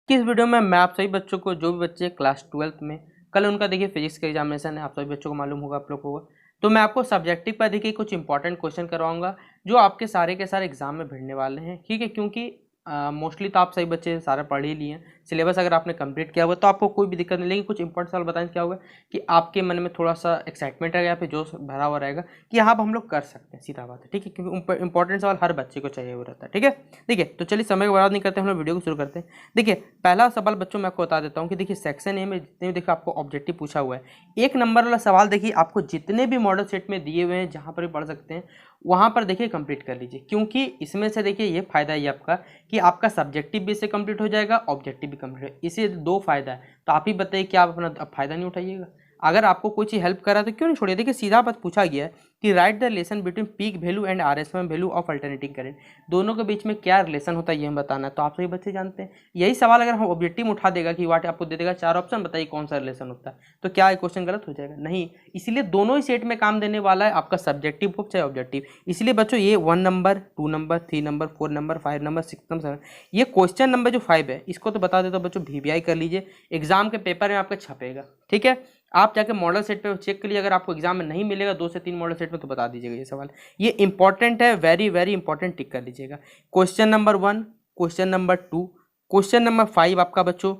कि इस वीडियो में मैं आप सभी बच्चों को, जो भी बच्चे क्लास 12th में कल उनका देखिए फिजिक्स का एग्जामिनेशन है, आप सभी बच्चों को मालूम होगा, आप लोग को, तो मैं आपको सब्जेक्टिव पर देखिए कुछ इंपॉर्टेंट क्वेश्चन करवाऊंगा जो आपके सारे के सारे एग्जाम में भिड़ने वाले हैं। ठीक है, क्योंकि मोस्टली तो आप सही बच्चे सारे पढ़ ही लिए हैं, सिलेबस अगर आपने कंप्लीट किया हुआ तो आपको कोई भी दिक्कत नहीं। लेकिन कुछ इंपॉर्टेंट सवाल बताएं, क्या होगा कि आपके मन में थोड़ा सा एक्साइटमेंट रहेगा, फिर जोश भरा हुआ रहेगा कि यहाँ पर हम लोग कर सकते हैं, सीधा बात है। ठीक है, क्योंकि इंपॉर्टेंट सवाल हर बच्चे को चाहिए हुआ रहता है। ठीक है, देखिए तो चलिए समय को बर्बाद नहीं करते, हम लोग वीडियो को शुरू करते हैं। देखिए पहला सवाल बच्चों मैं आपको बता देता हूँ कि देखिए सेक्शन ए में जितने भी देखिए आपको ऑब्जेक्टिव पूछा हुआ है, 1 नंबर वाला सवाल देखिए आपको जितने भी मॉडल सेट में दिए हुए हैं जहाँ पर भी पढ़ सकते हैं वहाँ पर देखिए कंप्लीट कर लीजिए, क्योंकि इसमें से देखिए ये फायदा है आपका कि आपका सब्जेक्टिव भी इससे कंप्लीट हो जाएगा, ऑब्जेक्टिव भी कंप्लीट हो, इसे 2 फायदा है। तो आप ही बताइए कि आप अपना फायदा नहीं उठाइएगा? अगर आपको कोई चीज़ हेल्प करा तो क्यों नहीं छोड़िए। देखिए सीधा बात पूछा गया है कि right the relation between peak value and RSM value of alternating current, दोनों के बीच में क्या रिलेशन होता है ये हम बताना है। तो आप सभी बच्चे जानते हैं, यही सवाल अगर हम ऑब्जेक्टिव में उठा देगा कि वाट आपको दे देगा 4 ऑप्शन, बताइए कौन सा रिलेशन होता है, तो क्या क्वेश्चन गलत हो जाएगा? नहीं, इसलिए दोनों ही सेट में काम देने वाला है, आपका सब्जेक्टिव हो चाहे ऑब्जेक्टिव। इसलिए बच्चों ये 1 number, 2 number, 3 number, 4 number, 5 number, 6 number, 7, ये क्वेश्चन नंबर जो 5 है इसको तो बता देता हूं बच्चों, VBI कर लीजिए, एग्जाम के पेपर में आपका छपेगा। ठीक है, आप जाके मॉडल सेट पे चेक करिए, अगर आपको एग्जाम में नहीं मिलेगा 2 से 3 मॉडल सेट में तो बता दीजिएगा ये सवाल, ये इंपॉर्टेंट है, वेरी वेरी इंपॉर्टेंट, टिक कर लीजिएगा। Question number 1, question number 2, question number 5 आपका बच्चों,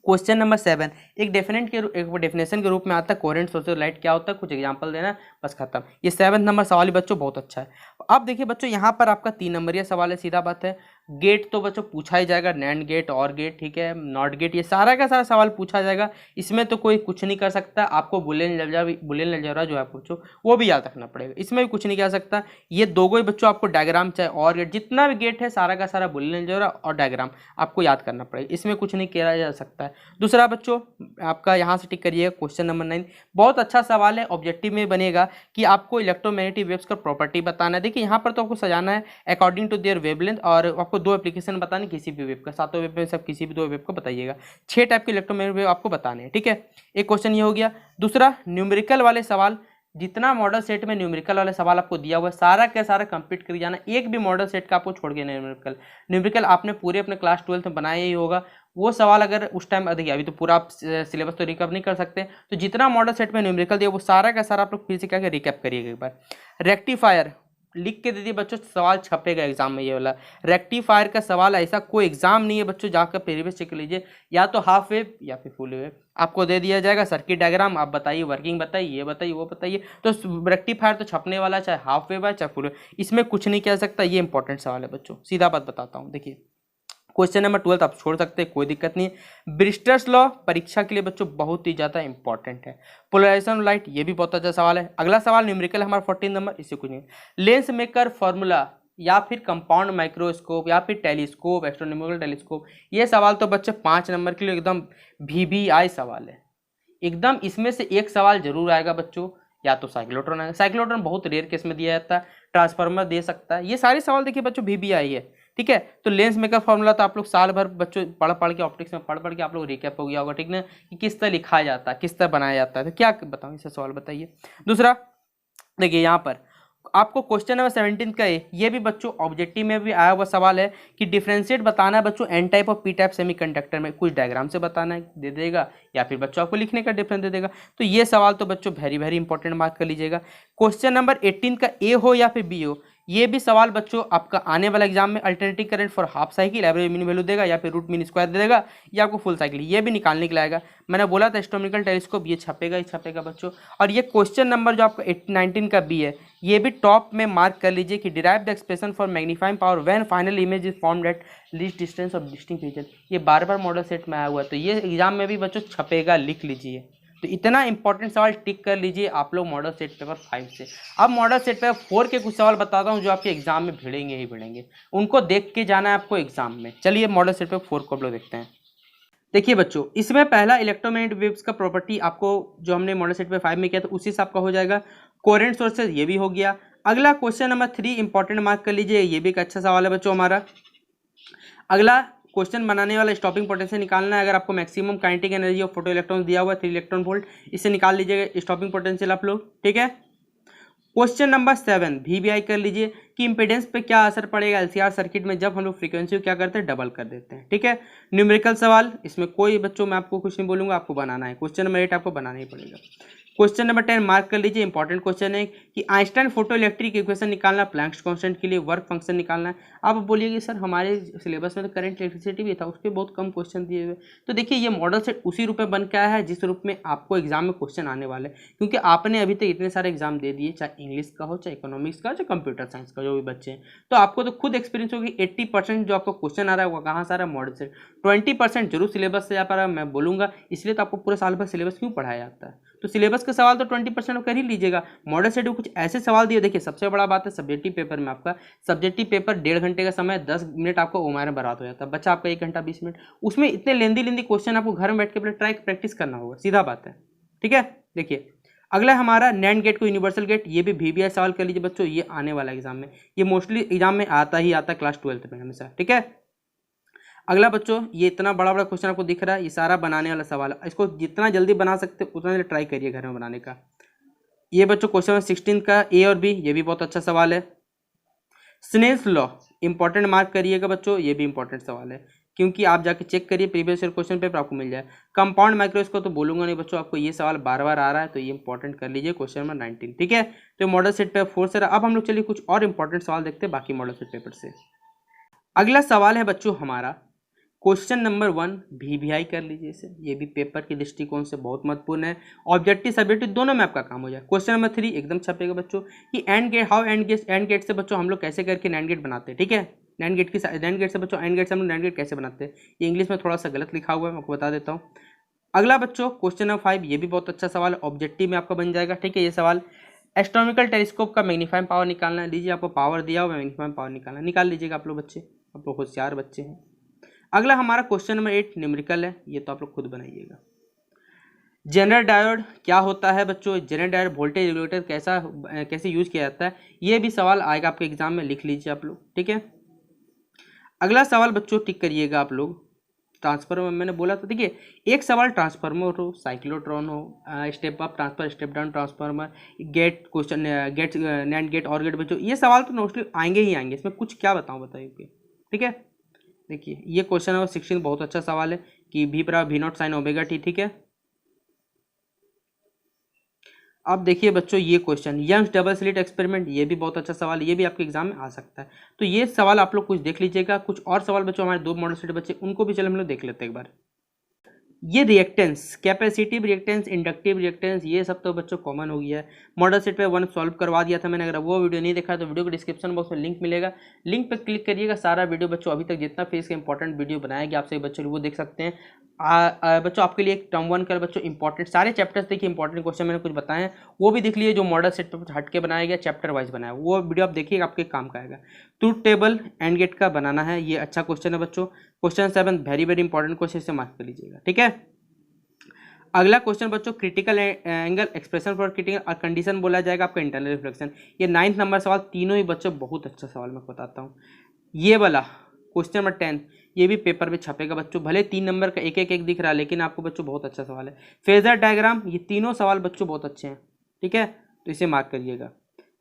क्वेश्चन नंबर 7 एक डेफिनेशन के रूप में आता है, कोहेरेंट सोर्स ऑफ लाइट क्या होता है, कुछ एग्जांपल देना, बस खत्म। ये 7 नंबर सवाल बच्चों बहुत अच्छा है। अब देखिए बच्चों यहाँ पर आपका 3 नंबरिया सवाल है, सीधा बात है। गेट तो बच्चों पूछा ही जाएगा, नैंड गेट, और गेट, ठीक है, नॉट गेट, ये सारा का सारा सवाल पूछा जाएगा, इसमें तो कोई कुछ नहीं कर सकता। आपको बुलियन अलजेब्रा जो है पूछो वो भी याद रखना पड़ेगा, इसमें भी कुछ नहीं कर सकता। ये दो ही बच्चों आपको डायग्राम, चाहे और गेट, जितना भी गेट है सारा का सारा बुलियन अलजेब्रा और डायग्राम आपको याद करना पड़ेगा, इसमें कुछ नहीं किया जा सकता है। दूसरा बच्चों आपका यहाँ से टिक करिएगा, क्वेश्चन नंबर 9 बहुत अच्छा सवाल है, ऑब्जेक्टिव में बनेगा कि आपको इलेक्ट्रोमैग्नेटिक वेव्स का प्रॉपर्टी बताना है। देखिए यहाँ पर तो आपको सजाना है अकॉर्डिंग टू देयर वेवलेंथ, और आपको 2 एप्लीकेशन बताने किसी भी वेव का, 7 वेव में सब किसी भी 2 वेव को बताइएगा, 6 टाइप के इलेक्ट्रोमैग्नेटिक वेव आपको बताने हैं। ठीक है, एक क्वेश्चन ये हो गया। दूसरा न्यूमेरिकल वाले सवाल, जितना मॉडल सेट में न्यूमेरिकल वाले सवाल आपको दिया हुआ है सारा का सारा कंप्लीट कर जाना, एक भी मॉडल सेट का आपको छोड़ के न्यूमेरिकल आपने पूरे अपने क्लास 12 में बनाया ही होगा। वो सवाल अगर उस टाइम देखिए, अभी तो पूरा आप सिलेबस तो रिकैप नहीं कर सकते, तो जितना मॉडल सेट में न्यूमेरिकल दिया वो सारा का सारा आप लोग फिर से क्या रिकैप करिएगा एक बार। रेक्टिफायर लिख के दे दिए बच्चों, सवाल छपेगा एग्जाम में ये वाला। रेक्टिफायर का सवाल ऐसा कोई एग्जाम नहीं है बच्चों, जाकर प्रीवियस चेक लीजिए, या तो हाफ वेव या फिर फुल वेव आपको दे दिया जाएगा, सर्किट डायग्राम आप बताइए, वर्किंग बताइए, ये बताइए, वो बताइए। तो रेक्टिफायर तो छपने वाला, चाहे हाफ वेव है चाहे फुल वेव, इसमें कुछ नहीं कह सकता। ये इंपॉर्टेंट सवाल है बच्चों, सीधा बात बताता हूँ। देखिए क्वेश्चन नंबर 12 आप छोड़ सकते हैं, कोई दिक्कत नहीं है। ब्रिस्टर्स लॉ परीक्षा के लिए बच्चों बहुत ही ज़्यादा इंपॉर्टेंट है। पोलराइजेशन ऑफ लाइट, ये भी बहुत अच्छा सवाल है। अगला सवाल न्यूमेरिकल हमारा 14 नंबर, इससे कुछ नहीं। लेंस मेकर फॉर्मूला, या फिर कंपाउंड माइक्रोस्कोप, या फिर टेलीस्कोप, एस्ट्रोनॉमिकल टेलीस्कोप, ये सवाल तो बच्चे 5 नंबर के लिए एकदम VBI सवाल है एकदम। इसमें से एक सवाल जरूर आएगा बच्चों, या तो साइक्लोट्रॉन आएगा, साइक्लोट्रॉन बहुत रेयर केस में दिया जाता है, ट्रांसफार्मर दे सकता है, ये सारे सवाल देखिए बच्चों VBI है। ठीक है, तो लेंस मेकर फॉर्मूला तो आप लोग साल भर बच्चों पढ़ के, ऑप्टिक्स में पढ़ के आप लोग रिकैप हो गया होगा, ठीक ना, कि किस तरह लिखा जाता है, किस तरह बनाया जाता है। तो क्या बताऊँ इससे सवाल बताइए। दूसरा देखिए यहाँ पर आपको क्वेश्चन नंबर 17 का ये भी बच्चों ऑब्जेक्टिव में भी आया हुआ सवाल है कि डिफरेंशिएट बताना है बच्चों एन टाइप और पी टाइप सेमीकंडक्टर में, कुछ डायग्राम से बताना है, दे देगा, या फिर बच्चों आपको लिखने का डिफरेंस दे देगा। तो ये सवाल तो बच्चों वेरी वेरी इंपॉर्टेंट मार्क कर लीजिएगा। क्वेश्चन नंबर 18 का ए हो या फिर बी हो, ये भी सवाल बच्चों आपका आने वाला एग्जाम में alternative current for half cycle average mean value देगा, या फिर रूट मीन स्क्वायर दे देगा, या आपको फुल साइकिल, ये भी निकालने के लाएगा। मैंने बोला था एस्ट्रोनॉमिकल टेलीस्कोप, ये छपेगा ही छपेगा बच्चों। और ये क्वेश्चन नंबर जो आपका 19 का बी है, ये भी टॉप में मार्क कर लीजिए कि derive the expression for magnifying power when final image is formed at least distance of distinct region, ये बार बार मॉडल सेट में आया हुआ है, तो ये एग्जाम में भी बच्चों छपेगा, लिख लीजिए। तो इतना इंपॉर्टेंट सवाल टिक कर लीजिए आप लोग मॉडल सेट पेपर 5 से। अब मॉडल सेट पेपर 4 के कुछ सवाल बताता हूँ जो आपके एग्जाम में भिड़ेंगे ही भिड़ेंगे, उनको देख के जाना है आपको एग्जाम में। चलिए मॉडल सेट पेपर 4 को आप लोग देखते हैं। देखिए बच्चों, इसमें पहला इलेक्ट्रोमैग्नेटिक वेव्स का प्रॉपर्टी आपको जो हमने मॉडल सेट पे 5 में किया था उसी से आपका हो जाएगा। कोहेरेंट सोर्सेज, ये भी हो गया। अगला क्वेश्चन नंबर 3 इंपॉर्टेंट मार्क कर लीजिए, ये भी एक अच्छा सवाल है बच्चों हमारा। अगला क्वेश्चन बनाने वाला स्टॉपिंग पोटेंशियल निकालना है। अगर आपको maximum kinetic energy of photo electron दिया हुआ है 3 इलेक्ट्रॉन वोल्ट, इससे निकाल लीजिएगा स्टॉपिंग पोटेंशियल आप लोग। ठीक है, क्वेश्चन नंबर 7 VBI कर लीजिए कि इम्पीडेंस पे क्या असर पड़ेगा एलसीआर सर्किट में जब हम लोग फ्रीक्वेंसी को क्या करते हैं, डबल कर देते हैं। ठीक है, न्यूमेरिकल सवाल, इसमें कोई बच्चों मैं आपको कुछ नहीं बोलूँगा, आपको बनाना है। क्वेश्चन नंबर 8 आपको बनाना ही पड़ेगा। क्वेश्चन नंबर 10 मार्क कर लीजिए, इंपॉर्टेंट क्वेश्चन है कि आइंस्टाइन फोटो इलेक्ट्रिक इक्वेशन निकालना, प्लैंक्स कांस्टेंट के लिए वर्क फंक्शन निकालना है। आप बोलिए कि सर हमारे सिलेबस में तो करंट इलेक्ट्रिसिटी भी था, उसके बहुत कम क्वेश्चन दिए हुए। तो देखिए ये मॉडल सेट उसी रूप में बन के आया है जिस रूप में आपको एग्जाम में क्वेश्चन आने वाले, क्योंकि आपने अभी तक इतने सारे एग्जाम दे दिए, चाहे इंग्लिश का हो, चाहे इकोनॉमिक्स का हो, चाहे कंप्यूटर साइंस का, जो भी बच्चे हैं, तो आपको तो खुद एक्सपीरियंस होगी 80% जो आपको क्वेश्चन आ रहा है वो कहाँ से आ रहा है, मॉडल सेट। 20% जरूर सिलेबस से आ पा रहा है, मैं बोलूँगा, इसलिए तो आपको पूरे साल भर सिलेबस क्यों पढ़ाया जाता है। तो सिलेबस के सवाल तो 20% कर ही लीजिएगा, मॉडल सेट कुछ ऐसे सवाल दिए। देखिए सबसे बड़ा बात है सब्जेक्टिव पेपर में आपका सब्जेक्टिव पेपर 1.5 घंटे का समय, 10 मिनट आपको उमार में बर्बाद हो जाता है, बच्चा आपका 1 घंटा 20 मिनट, उसमें इतने लेंदी क्वेश्चन आपको घर में बैठ के ट्राई प्रैक्टिस करना होगा, सीधा बात है। ठीक है, देखिए अगला हमारा नैंड गेट को यूनिवर्सल गेट, ये भी VBI सवाल कर लीजिए बच्चों, ये आने वाला एग्जाम में, ये मोस्टली एग्जाम में आता ही आता है क्लास 12 में हमेशा। ठीक है, अगला बच्चों ये इतना बड़ा बड़ा क्वेश्चन आपको दिख रहा है, ये सारा बनाने वाला सवाल है, इसको जितना जल्दी बना सकते उतना जल्दी ट्राई करिए घर में बनाने का। ये बच्चों क्वेश्चन 16 का A और B, ये भी बहुत अच्छा सवाल है। स्नेल्स लॉ इंपॉर्टेंट मार्क करिएगा बच्चों, ये भी इंपॉर्टेंट सवाल है, क्योंकि आप जाके चेक करिए प्रीवियस ईयर क्वेश्चन पेपर आपको मिल जाए। कंपाउंड माइक्रोस्कोप तो बोलूंगा नहीं बच्चों, आपको ये सवाल बार बार आ रहा है, तो ये इंपॉर्टेंट कर लीजिए, क्वेश्चन नंबर 19। ठीक है, तो मॉडल सेट पेपर 4 से रहा। अब हम लोग चलिए कुछ और इंपॉर्टेंट सवाल देखते हैं बाकी मॉडल सेट पेपर से। अगला सवाल है बच्चों हमारा क्वेश्चन नंबर 1, VBI कर लीजिए इसे, ये भी पेपर के दृष्टिकोण से बहुत महत्वपूर्ण है, ऑब्जेक्टिव सब्जेक्टिव दोनों में आपका काम हो जाए। क्वेश्चन नंबर 3 एकदम छपेगा बच्चों कि AND gate, how AND gate से बच्चों हम लोग कैसे करके नैंड गेट बनाते हैं। ठीक है, नैंड गेट से बच्चों एंड गेट से हम लोग नैंड गेट कैसे बनाते हैं, ये इंग्लिश में थोड़ा सा गलत लिखा हुआ है, मैं आपको बता देता हूँ। अगला बच्चों क्वेश्चन नंबर 5, ये भी बहुत अच्छा सवाल है, ऑब्जेक्टिव में आपका बन जाएगा। ठीक है, ये सवाल एस्ट्रोनॉमिकल टेलीस्कोप का मैग्नीफाइंग पावर निकालना है। लीजिए आपको पावर दिया हुआ, मैग्नीफाइंग पावर निकालना, निकाल लीजिएगा आप लोग बच्चे, आप लोग होशियार बच्चे हैं। अगला हमारा क्वेश्चन नंबर 8 न्यूमेरिकल है, ये तो आप लोग खुद बनाइएगा। जनरल डायोड क्या होता है बच्चों, जनरल डायोड वोल्टेज रेगुलेटर कैसे यूज किया जाता है, ये भी सवाल आएगा आपके एग्जाम में, लिख लीजिए आप लोग। ठीक है, अगला सवाल बच्चों टिक करिएगा आप लोग, ट्रांसफार्मर मैंने बोला था। देखिए एक सवाल ट्रांसफार्मर हो, साइक्लोट्रॉन हो, step up transfer, step down transformer, gate question, gate NAND gate OR gate बच्चों, ये सवाल तो मोस्टली आएंगे ही आएंगे, इसमें कुछ क्या बताऊँ बताइए। ठीक है, देखिए ये क्वेश्चन नंबर 16 बहुत अच्छा सवाल है कि V naught sine omega t. ठीक है, अब देखिए बच्चों ये question Young's double slit experiment, ये भी बहुत अच्छा सवाल है, ये भी आपके एग्जाम में आ सकता है। तो ये सवाल आप लोग कुछ देख लीजिएगा। कुछ और सवाल बच्चों हमारे 2 मॉडल सेट बच्चे, उनको भी चलो हम लोग देख लेते हैं एक बार। ये reactance, capacitive reactance, inductive reactance, ये सब तो बच्चों कॉमन हो गया है, मॉडल सेट पे 1 सॉल्व करवा दिया था मैंने। अगर वो वीडियो नहीं देखा तो वीडियो को डिस्क्रिप्शन बॉक्स में लिंक मिलेगा, लिंक पे क्लिक करिएगा, सारा वीडियो बच्चों अभी तक जितना फेस का इंपॉर्टेंट वीडियो बनाया गया आप सभी बच्चों वो देख सकते हैं। बच्चों आपके लिए एक टर्म 1 कर बच्चों इंपॉर्टेंट सारे चैप्टर्स देखिए, इंपॉर्टेंट क्वेश्चन मैंने कुछ बताए हैं वो भी देख लीजिए, जो मॉडल सेट पे हट के बनाया गया चैप्टर वाइज बनाया, वो वीडियो आप देखिएगा, आपके काम का आएगा। ट्रूथ टेबल एंड गेट का बनाना है, ये अच्छा क्वेश्चन है बच्चों। Question 7 very very important question, से मार्क कर लीजिएगा। ठीक है, अगला क्वेश्चन बच्चों critical angle expression for critical condition बोला जाएगा आपका इंटरनल रिफ्लेक्शन, ये 9th नंबर सवाल, तीनों ही बच्चों बहुत अच्छा सवाल मैं बताता हूँ। ये वाला क्वेश्चन नंबर 10, ये भी पेपर में छपेगा बच्चों, भले 3 नंबर का एक दिख रहा है, लेकिन आपको बच्चों बहुत अच्छा सवाल है। फेजर डायग्राम, ये तीनों सवाल बच्चों बहुत अच्छे हैं। ठीक है, तो इसे मार्क करिएगा।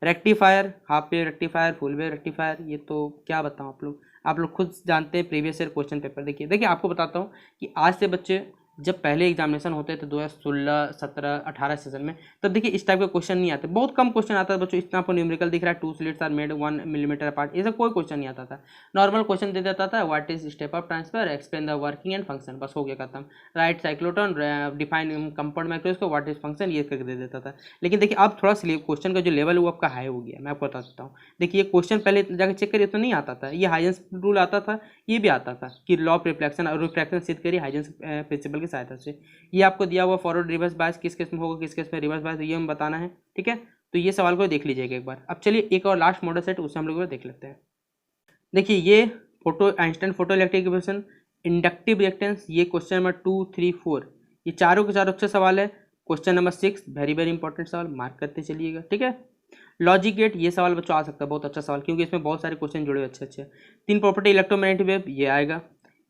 Rectifier, half wave rectifier, full wave rectifier, ये तो क्या बताऊँ आप लोग खुद जानते हैं प्रीवियस ईयर क्वेश्चन पेपर। देखिए आपको बताता हूँ कि आज से बच्चे जब पहले एग्जामिनेशन होते थे 2016, 17, 18 सेशन में, तब देखिए इस टाइप का क्वेश्चन नहीं आते, बहुत कम क्वेश्चन आता था बच्चों। इतना आपको न्यूमेरिकल दिख रहा है, 2 slits are made 1 millimetre apart, ये सब कोई क्वेश्चन नहीं आता था। नॉर्मल क्वेश्चन दे देता था, what is step up transfer, explain the working and function, बस हो गया खत्म। Right cyclotron, define compound microscope, what is function, ये करके दे देता था। लेकिन देखिए अब थोड़ा क्वेश्चन का जो लेवल है वो आपका हाई हो गया, मैं आपको बता देता हूँ। देखिए क्वेश्चन पहले जाकर चेक करिए तो नहीं आता था, ये हाइजेंस रूल आता था, ये भी आता था कि लॉ ऑफ रिफ्लेक्शन और रिफ्लेक्शन सिद्ध करिए हाइजेंस प्रिंसिपल की सहायता से। ये आपको दिया हुआ फॉरवर्ड रिवर्स बायस किस केस में होगा, किस केस में रिवर्स बायस, ये हमें बताना है। ठीक है, तो ये सवाल को देख लीजिएगा एक बार। अब चलिए एक और लास्ट मॉडल सेट, उसे हम लोग देख लेते हैं। देखिए ये Einstein photo electric equation, inductive reactance, ये क्वेश्चन नंबर 2, 3, 4, ये चारों के चारों अच्छे सवाल है। Question number 6 very very important सवाल, मार्क करते चलिएगा। ठीक है, लॉजिक गेट, ये सवाल बच्चों आ सकता है, बहुत अच्छा सवाल, क्योंकि इसमें बहुत सारे क्वेश्चन जुड़े हुए अच्छे। 3 प्रॉपर्टी इलेक्ट्रोमैग्नेटिक वेव, ये आएगा।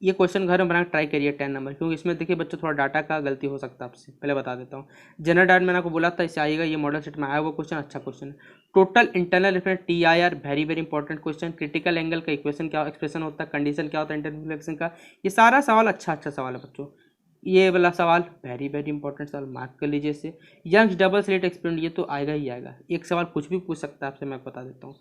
ये क्वेश्चन घर में बना ट्राई करिए 10 नंबर, क्योंकि इसमें देखिए बच्चों थोड़ा डाटा का गलती हो सकता है आपसे, पहले बता देता हूँ। जनरल डाटा मैंने आपको बोला था इससे आएगा, ये मॉडल सेट में आया हुआ क्वेश्चन, अच्छा क्वेश्चन है। Total internal reflection TIR, very very important question. Critical angle का इक्वेशन क्या एक्सप्रेशन होता है, कंडीशन क्या होता है इंटरनल रिफ्लेक्शन का, ये सारा सवाल अच्छा सवाल है बच्चों। ये वाला सवाल वेरी वेरी इंपॉर्टेंट सवाल, मार्क कर लीजिए इसे। यंग्स डबल स्लिट एक्सपेरिमेंट, ये तो आएगा ही आएगा, एक सवाल कुछ भी पूछ सकता है आपसे, मैं बता देता हूँ।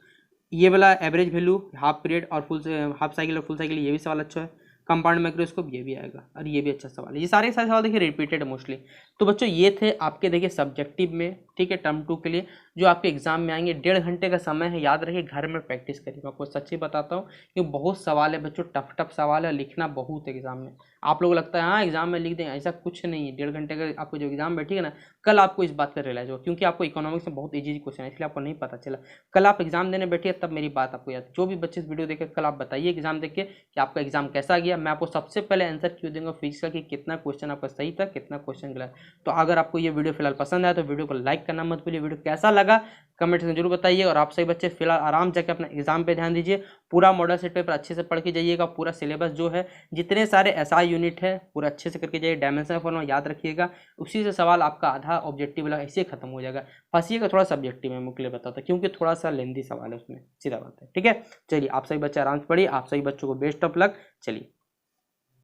ये वाला एवरेज वैल्यू, हाफ पीरियड और फुल हाफ साइकिल और फुल साइकिल, ये भी सवाल अच्छा है। कंपाउंड माइक्रोस्कोप, ये भी आएगा, और ये भी अच्छा सवाल है। ये सारे सवाल देखिए रिपीटेड है मोस्टली। तो बच्चों ये थे आपके देखिए सब्जेक्टिव में, ठीक है, टर्म 2 के लिए जो आपके एग्जाम में आएंगे। 1.5 घंटे का समय है, याद रखिए घर में प्रैक्टिस करिए। मैं आपको सच्ची बताता हूँ कि बहुत सवाल है बच्चों, टफ सवाल है, लिखना बहुत है एग्जाम में। आप लोगों को लगता है हाँ एग्जाम में लिख दें, ऐसा कुछ नहीं है। 1.5 घंटे का आपको जो एग्जाम बैठेगा ना, कल आपको इस बात का रियलाइज होगा, क्योंकि आपको इकोनॉमिक्स में बहुत इजी क्वेश्चन है, इसलिए आपको नहीं पता चला। कल आप एग्जाम देने बैठिए तब मेरी बात आपको याद। जो भी बच्चे इस वीडियो देखे कल आप बताइए एग्जाम देख के कि आपका एग्जाम कैसा गया। मैं आपको सबसे पहले आंसर क्यों दूंगा फिजिक्स का, कि कितना क्वेश्चन आपका सही था, कितना क्वेश्चन गलत। तो अगर आपको ये वीडियो फिलहाल पसंद आया तो वीडियो को लाइक करना मत भूलिए। वीडियो कैसा लगा कमेंट में जरूर बताइए। और आप सभी बच्चे फिलहाल आराम जाके अपना एग्जाम पे ध्यान दीजिए, पूरा मॉडल सेट पेपर अच्छे से पढ़ के जाइएगा। पूरा सिलेबस जो है, जितने सारे SI यूनिट है पूरा अच्छे से करके जाइए। डायमेंशन फॉर्मूला याद रखिएगा, उसी से सवाल आपका आधा ऑब्जेक्टिव वाला ऐसे खत्म हो जाएगा। फंसिएगा थोड़ा सब्जेक्टिव में, मुझे बताता क्योंकि थोड़ा सा लेंदी सवाल है उसमें, सीधा बात है। ठीक है, चलिए आप सभी बच्चे आराम से पढ़िए। आप सभी बच्चों को बेस्ट ऑफ लक। चलिए।